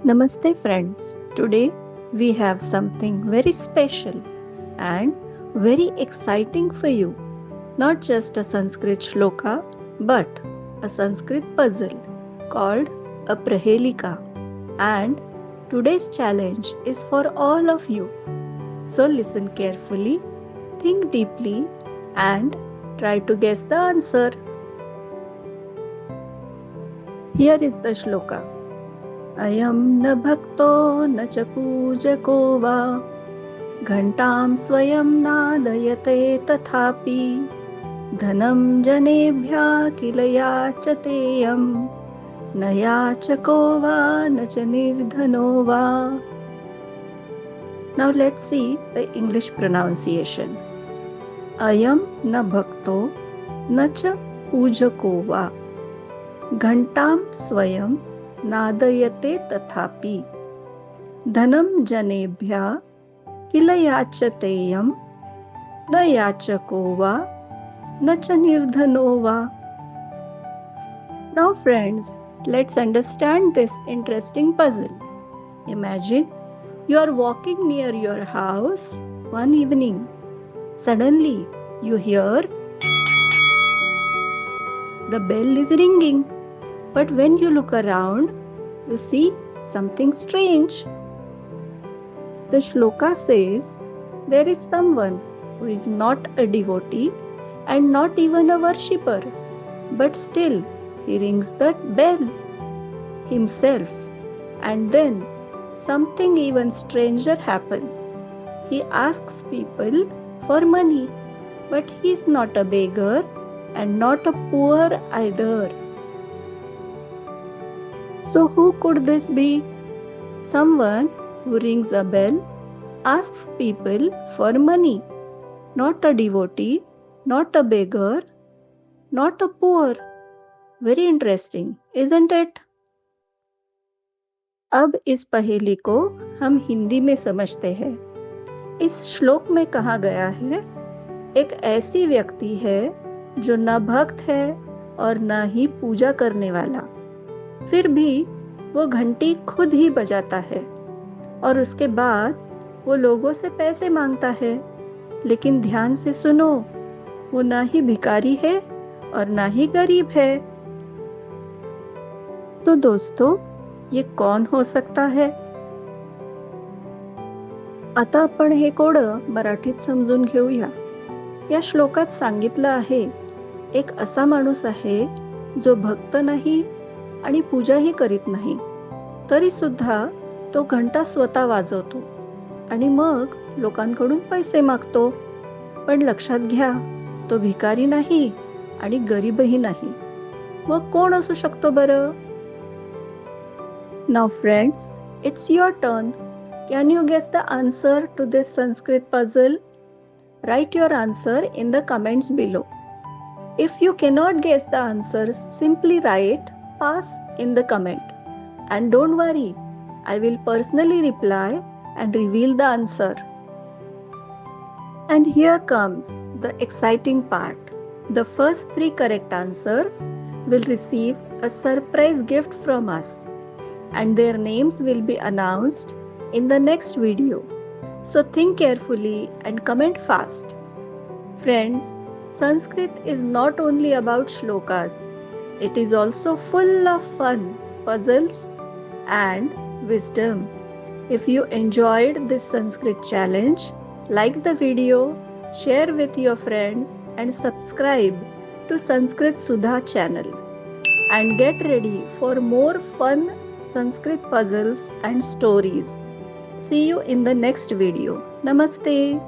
Namaste friends. Today we have something very special and very exciting for you. Not just a Sanskrit shloka but a Sanskrit puzzle called a Prahelika. And today's challenge is for all of you. So listen carefully, think deeply and try to guess the answer. Here is the shloka. अयं न भक्तो न च पूजको वा घण्टां स्वयं नादयते तथापि धनं जनेभ्यः किल याचतेयं न याचको वा न च निर्धनो वा. Now let's see the English pronunciation. अयं न भक्तो न च पूजको वा घण्टां स्वयं नादयते तथापि धनं जनेभ्यः किल याचतेयं न याचको वा न च निर्धनो वा. Now friends, let's understand this interesting puzzle. Imagine you are walking near your house one evening. Suddenly you hear the bell is ringing. But when you look around, you see something strange. The shloka says there is someone who is not a devotee and not even a worshipper, but still he rings that bell himself. And then something even stranger happens. He asks people for money, but he is not a beggar and not a poor either. So who could this be? Someone who rings a bell, asks people for money, not a devotee, not a beggar, not a poor. Very interesting, isn't it? अब इस पहेली को हम हिंदी में समझते हैं. इस श्लोक में कहा गया है, एक ऐसी व्यक्ति है जो न भक्त है और न ही पूजा करने वाला. फिर भी वो घंटी खुद ही बजाता है और उसके बाद वो लोगों से पैसे मांगता है. लेकिन ध्यान से सुनो, वो ना ही भिखारी है और ना ही गरीब है. तो दोस्तों, ये कौन हो सकता है? आता आपण हे कोडं मराठीत समजून घेऊया. या श्लोकात सांगितलं आहे, एक असा माणूस आहे जो भक्त नाही आणि पूजाही करीत नाही, तरी सुद्धा तो घंटा स्वतः वाजवतो आणि मग लोकांकडून पैसे मागतो. पण लक्षात घ्या, तो भिकारी नाही आणि गरीबही नाही. मग कोण असू शकतो बरं? Now friends, it's your turn. Can you guess the answer to this Sanskrit puzzle? Write your answer in the comments below. If you cannot guess the answers, simply write pass in the comment. And don't worry, I will personally reply and reveal the answer. And here comes the exciting part. The first 3 correct answers will receive a surprise gift from us, and their names will be announced in the next video. So think carefully and comment fast. Friends, Sanskrit is not only about shlokas, it is also full of fun, puzzles and wisdom. If you enjoyed this Sanskrit challenge, like the video, share with your friends and subscribe to Sanskrit Sudha channel. And get ready for more fun Sanskrit puzzles and stories. See you in the next video. Namaste.